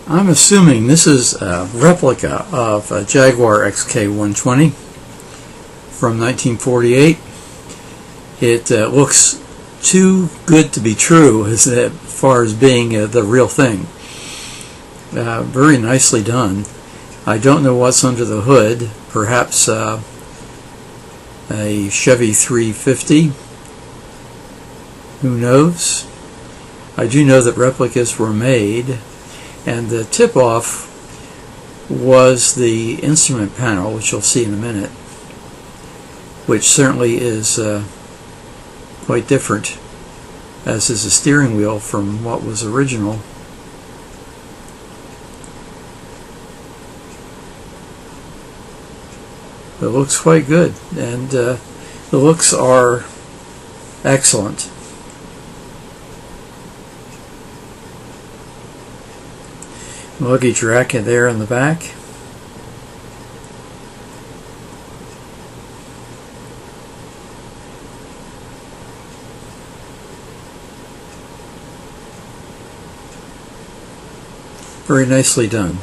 I'm assuming this is a replica of a Jaguar XK120 from 1948. It looks too good to be true as far as being the real thing. Very nicely done. I don't know what's under the hood. Perhaps a Chevy 350. Who knows? I do know that replicas were made, and the tip-off was the instrument panel, which you'll see in a minute, which certainly is quite different, as is the steering wheel from what was original. It looks quite good, and the looks are excellent. Luggage rack there in the back. Very nicely done.